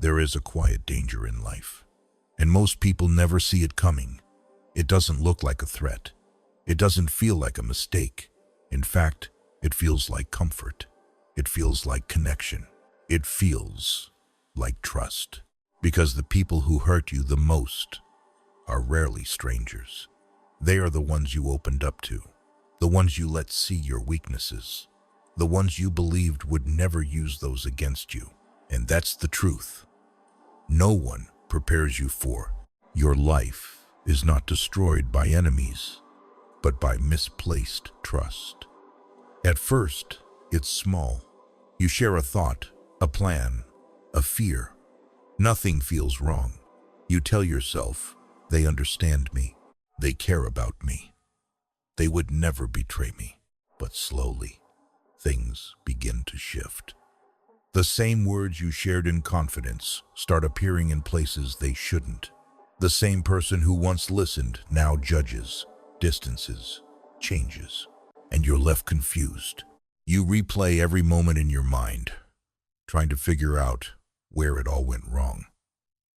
There is a quiet danger in life, and most people never see it coming. It doesn't look like a threat. It doesn't feel like a mistake. In fact, it feels like comfort. It feels like connection. It feels like trust. Because the people who hurt you the most are rarely strangers. They are the ones you opened up to, the ones you let see your weaknesses, the ones you believed would never use those against you. And that's the truth. No one prepares you for. Your life is not destroyed by enemies, but by misplaced trust. At first, it's small. You share a thought, a plan, a fear. Nothing feels wrong. You tell yourself, they understand me. They care about me. They would never betray me. But slowly, things begin to shift. The same words you shared in confidence start appearing in places they shouldn't. The same person who once listened now judges, distances, changes, and you're left confused. You replay every moment in your mind, trying to figure out where it all went wrong.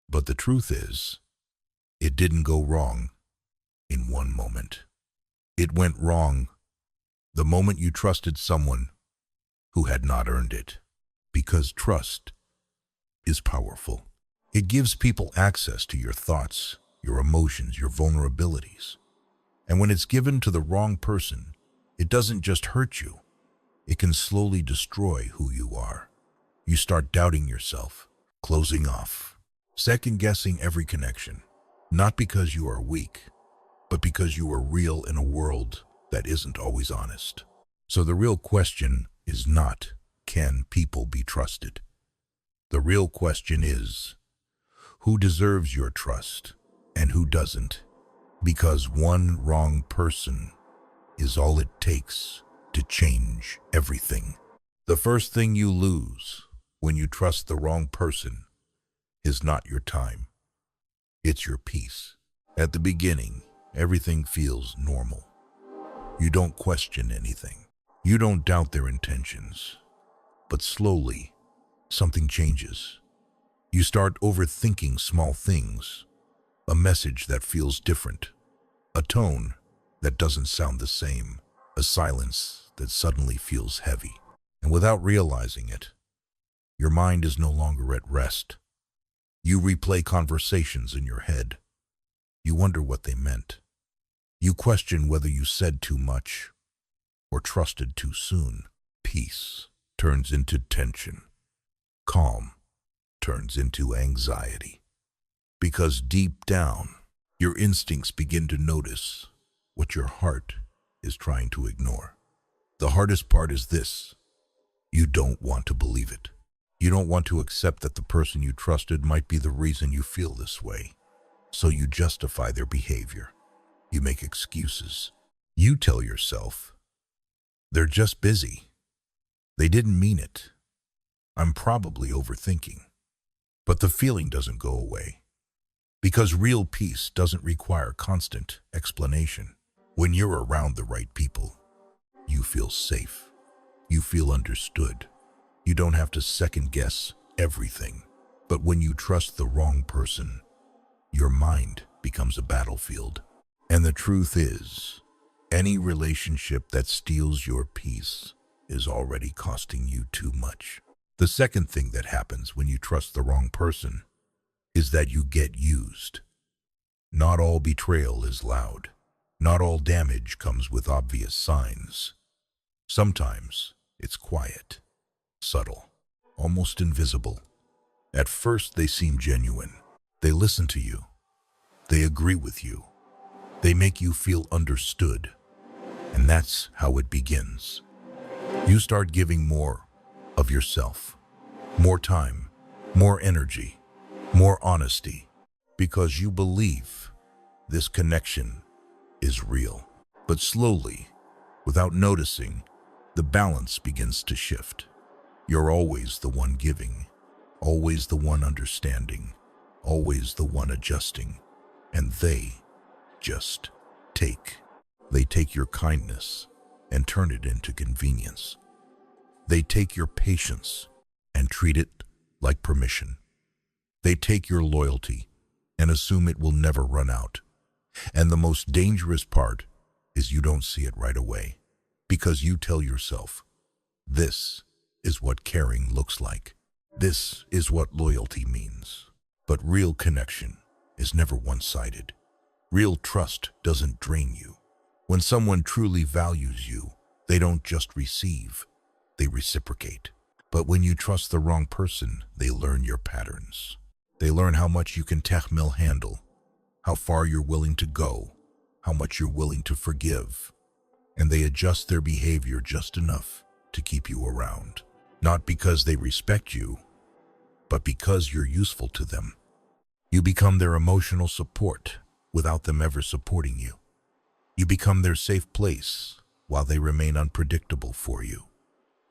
But the truth is, it didn't go wrong in one moment. It went wrong the moment you trusted someone who had not earned it. Because trust is powerful. It gives people access to your thoughts, your emotions, your vulnerabilities. And when it's given to the wrong person, it doesn't just hurt you. It can slowly destroy who you are. You start doubting yourself, closing off, second-guessing every connection. Not because you are weak, but because you are real in a world that isn't always honest. So the real question is not, can people be trusted? The real question is, who deserves your trust and who doesn't? Because one wrong person is all it takes to change everything. The first thing you lose when you trust the wrong person is not your time. It's your peace. At the beginning, everything feels normal. You don't question anything. You don't doubt their intentions. But slowly, something changes. You start overthinking small things, a message that feels different, a tone that doesn't sound the same, a silence that suddenly feels heavy. And without realizing it, your mind is no longer at rest. You replay conversations in your head. You wonder what they meant. You question whether you said too much or trusted too soon. Peace turns into tension. Calm turns into anxiety. Because deep down, your instincts begin to notice what your heart is trying to ignore. The hardest part is this: you don't want to believe it. You don't want to accept that the person you trusted might be the reason you feel this way. So you justify their behavior. You make excuses. You tell yourself, they're just busy. They didn't mean it. I'm probably overthinking. But the feeling doesn't go away. Because real peace doesn't require constant explanation. When you're around the right people, you feel safe. You feel understood. You don't have to second guess everything. But when you trust the wrong person, your mind becomes a battlefield. And the truth is, any relationship that steals your peace is already costing you too much. The second thing that happens when you trust the wrong person is that you get used. Not all betrayal is loud. Not all damage comes with obvious signs. Sometimes it's quiet, subtle, almost invisible. At first they seem genuine. They listen to you. They agree with you. They make you feel understood. And that's how it begins. You start giving more of yourself, more time, more energy, more honesty, because you believe this connection is real. But slowly, without noticing, the balance begins to shift. You're always the one giving, always the one understanding, always the one adjusting, and they just take. They take your kindness and turn it into convenience. They take your patience and treat it like permission. They take your loyalty and assume it will never run out. And the most dangerous part is you don't see it right away, because you tell yourself, this is what caring looks like. This is what loyalty means. But real connection is never one-sided. Real trust doesn't drain you. When someone truly values you, they don't just receive, they reciprocate. But when you trust the wrong person, they learn your patterns. They learn how much you can handle, how far you're willing to go, how much you're willing to forgive. And they adjust their behavior just enough to keep you around. Not because they respect you, but because you're useful to them. You become their emotional support without them ever supporting you. You become their safe place while they remain unpredictable for you.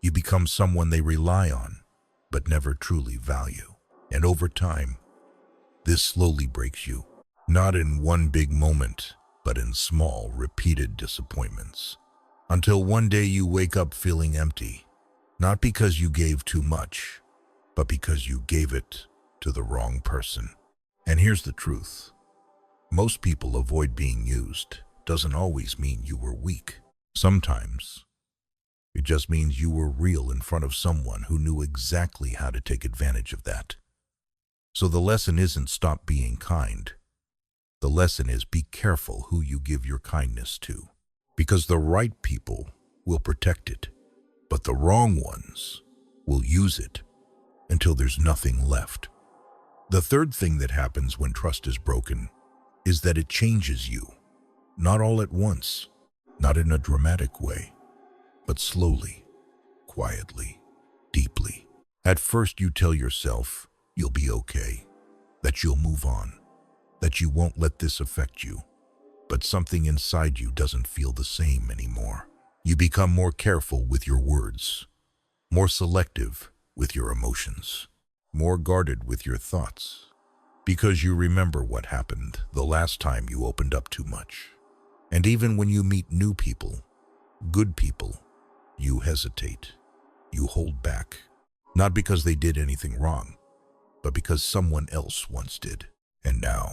You become someone they rely on, but never truly value. And over time, this slowly breaks you. Not in one big moment, but in small, repeated disappointments. Until one day you wake up feeling empty, not because you gave too much, but because you gave it to the wrong person. And here's the truth. Most people avoid being used. Doesn't always mean you were weak. Sometimes it just means you were real in front of someone who knew exactly how to take advantage of that. So the lesson isn't stop being kind. The lesson is be careful who you give your kindness to, because the right people will protect it, but the wrong ones will use it until there's nothing left. The third thing that happens when trust is broken is that it changes you. Not all at once, not in a dramatic way, but slowly, quietly, deeply. At first you tell yourself you'll be okay, that you'll move on, that you won't let this affect you. But something inside you doesn't feel the same anymore. You become more careful with your words, more selective with your emotions, more guarded with your thoughts, because you remember what happened the last time you opened up too much. And even when you meet new people, good people, you hesitate, you hold back, not because they did anything wrong, but because someone else once did. And now,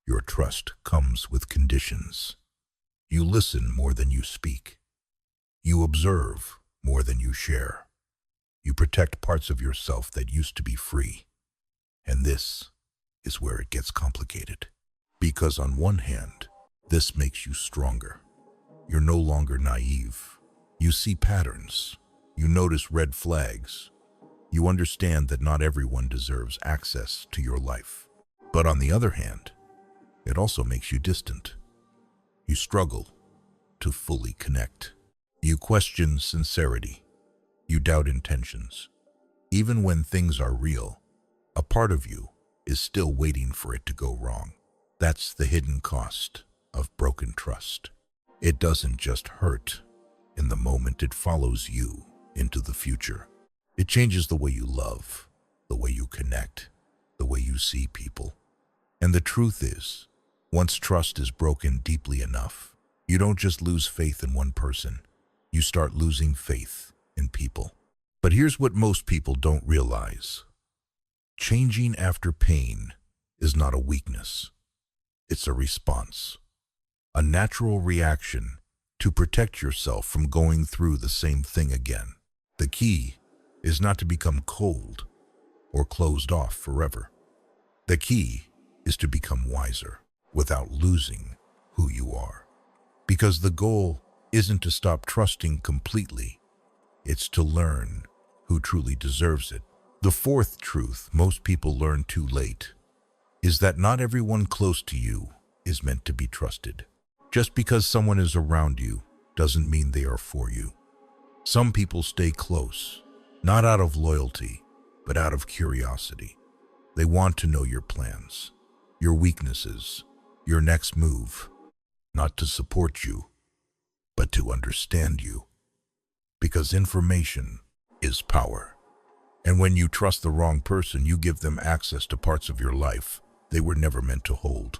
your trust comes with conditions. You listen more than you speak. You observe more than you share. You protect parts of yourself that used to be free. And this is where it gets complicated. Because on one hand, this makes you stronger. You're no longer naive. You see patterns. You notice red flags. You understand that not everyone deserves access to your life. But on the other hand, it also makes you distant. You struggle to fully connect. You question sincerity. You doubt intentions. Even when things are real, a part of you is still waiting for it to go wrong. That's the hidden cost of broken trust. It doesn't just hurt in the moment, it follows you into the future. It changes the way you love, the way you connect, the way you see people. And the truth is, once trust is broken deeply enough, you don't just lose faith in one person, you start losing faith in people. But here's what most people don't realize. Changing after pain is not a weakness. It's a response, a natural reaction to protect yourself from going through the same thing again. The key is not to become cold or closed off forever. The key is to become wiser without losing who you are. Because the goal isn't to stop trusting completely, it's to learn who truly deserves it. The fourth truth most people learn too late is that not everyone close to you is meant to be trusted. Just because someone is around you doesn't mean they are for you. Some people stay close, not out of loyalty, but out of curiosity. They want to know your plans, your weaknesses, your next move, not to support you, but to understand you. Because information is power. And when you trust the wrong person, you give them access to parts of your life they were never meant to hold.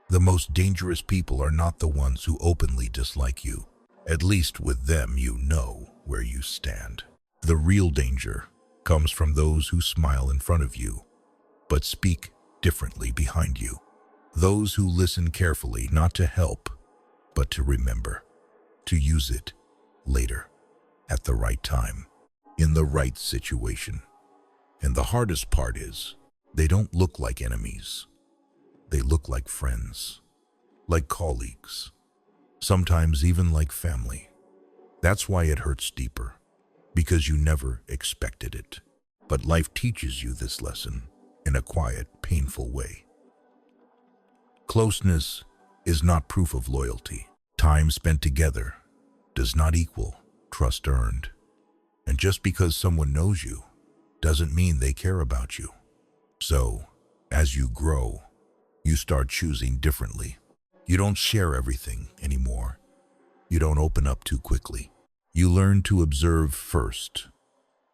The most dangerous people are not the ones who openly dislike you. At least with them, you know where you stand. The real danger comes from those who smile in front of you, but speak differently behind you. Those who listen carefully, not to help, but to remember, to use it later, at the right time, in the right situation. And the hardest part is, they don't look like enemies. They look like friends, like colleagues, sometimes even like family. That's why it hurts deeper, because you never expected it. But life teaches you this lesson in a quiet, painful way. Closeness is not proof of loyalty. Time spent together does not equal trust earned. And just because someone knows you doesn't mean they care about you. So, as you grow, you start choosing differently. You don't share everything anymore. You don't open up too quickly. You learn to observe first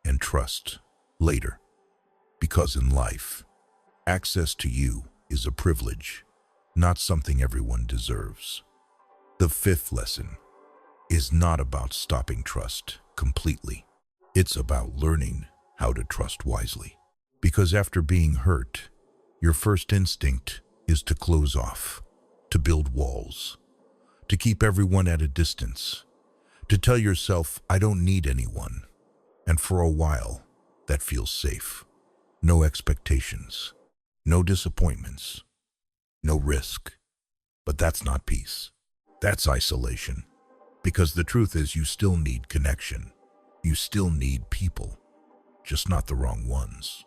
and trust later. Because in life, access to you is a privilege, not something everyone deserves. The fifth lesson is not about stopping trust completely. It's about learning how to trust wisely. Because after being hurt, your first instinct is to close off, to build walls, to keep everyone at a distance, to tell yourself, I don't need anyone. And for a while, that feels safe. No expectations, no disappointments, no risk. But that's not peace. That's isolation. Because the truth is, you still need connection. You still need people, just not the wrong ones.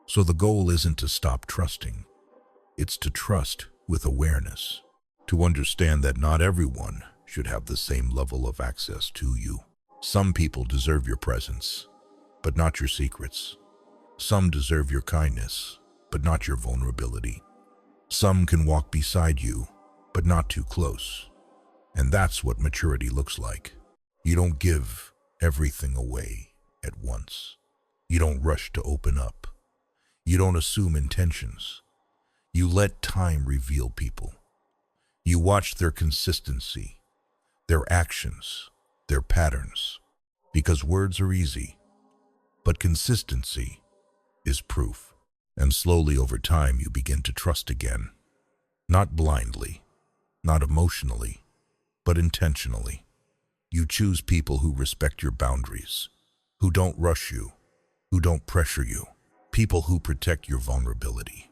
So the goal isn't to stop trusting. It's to trust with awareness, to understand that not everyone should have the same level of access to you. Some people deserve your presence, but not your secrets. Some deserve your kindness, but not your vulnerability. Some can walk beside you, but not too close. And that's what maturity looks like. You don't give everything away at once. You don't rush to open up. You don't assume intentions. You let time reveal people. You watch their consistency, their actions, their patterns. Because words are easy, but consistency is proof. And slowly over time you begin to trust again. Not blindly, not emotionally, but intentionally. You choose people who respect your boundaries, who don't rush you, who don't pressure you, people who protect your vulnerability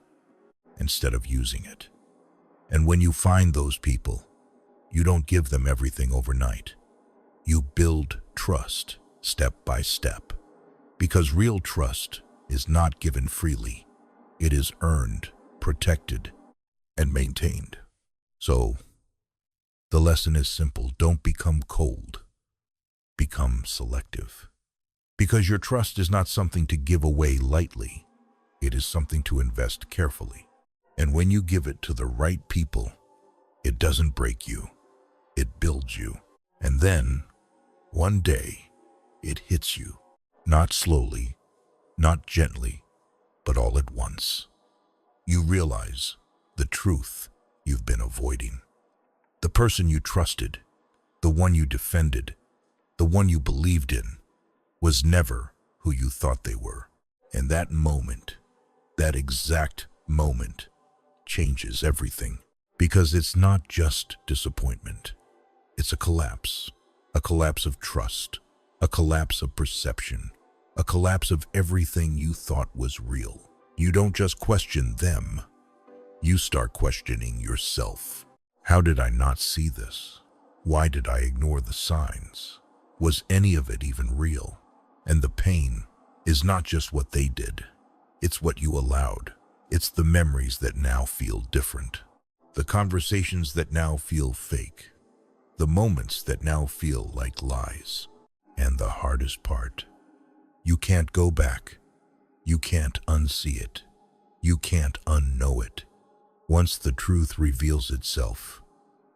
instead of using it. And when you find those people, you don't give them everything overnight. You build trust step by step, because real trust is not given freely. It is earned, protected, and maintained. So, the lesson is simple. Don't become cold. Become selective. Because your trust is not something to give away lightly. It is something to invest carefully. And when you give it to the right people, it doesn't break you. It builds you. And then, one day, it hits you. Not slowly, not gently, but all at once. You realize the truth you've been avoiding. The person you trusted, the one you defended, the one you believed in, was never who you thought they were. And that moment, that exact moment, changes everything. Because it's not just disappointment. It's a collapse of trust, a collapse of perception, a collapse of everything you thought was real. You don't just question them, you start questioning yourself. How did I not see this? Why did I ignore the signs? Was any of it even real? And the pain is not just what they did. It's what you allowed. It's the memories that now feel different. The conversations that now feel fake. The moments that now feel like lies. And the hardest part, you can't go back. You can't unsee it. You can't unknow it. Once the truth reveals itself,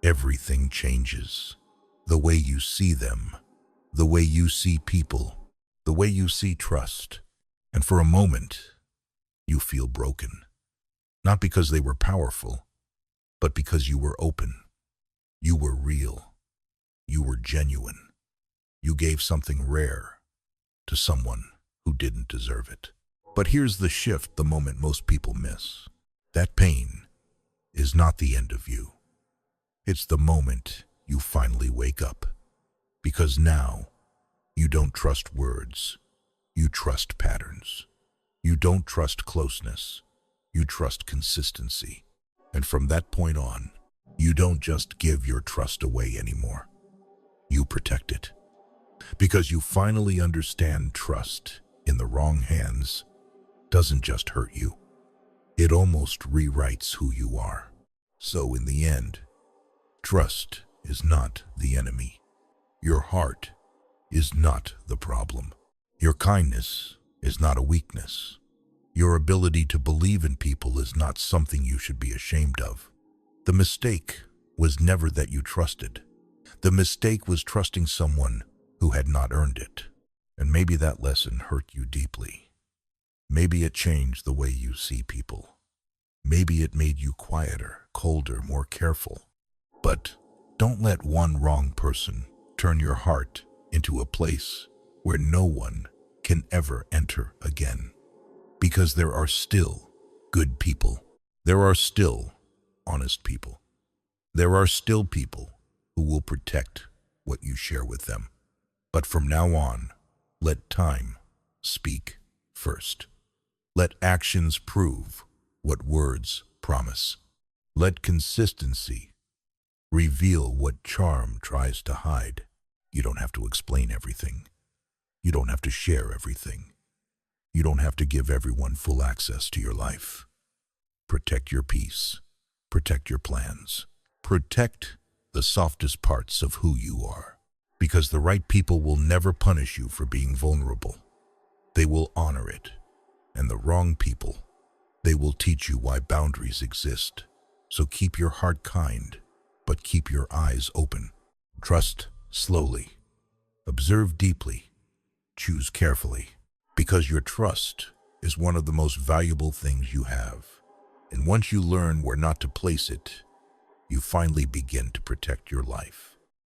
everything changes. The way you see them, the way you see people, the way you see trust. And for a moment, you feel broken. Not because they were powerful, but because you were open. You were real. You were genuine. You gave something rare to someone who didn't deserve it. But here's the shift, the moment most people miss. That pain is not the end of you. It's the moment you finally wake up. Because now, you don't trust words. You trust patterns. You don't trust closeness. You trust consistency. And from that point on, you don't just give your trust away anymore. You protect it. Because you finally understand trust in the wrong hands doesn't just hurt you. It almost rewrites who you are. So in the end, trust is not the enemy. Your heart is not the problem. Your kindness is not a weakness. Your ability to believe in people is not something you should be ashamed of. The mistake was never that you trusted. The mistake was trusting someone who had not earned it. And maybe that lesson hurt you deeply. Maybe it changed the way you see people. Maybe it made you quieter, colder, more careful. But don't let one wrong person turn your heart into a place where no one can ever enter again. Because there are still good people. There are still honest people. There are still people who will protect what you share with them. But from now on, let time speak first. Let actions prove what words promise. Let consistency reveal what charm tries to hide. You don't have to explain everything. You don't have to share everything. You don't have to give everyone full access to your life. Protect your peace. Protect your plans. Protect the softest parts of who you are. Because the right people will never punish you for being vulnerable. They will honor it. And the wrong people, they will teach you why boundaries exist. So keep your heart kind, but keep your eyes open. Trust slowly. Observe deeply. Choose carefully. Because your trust is one of the most valuable things you have. And once you learn where not to place it, you finally begin to protect your life.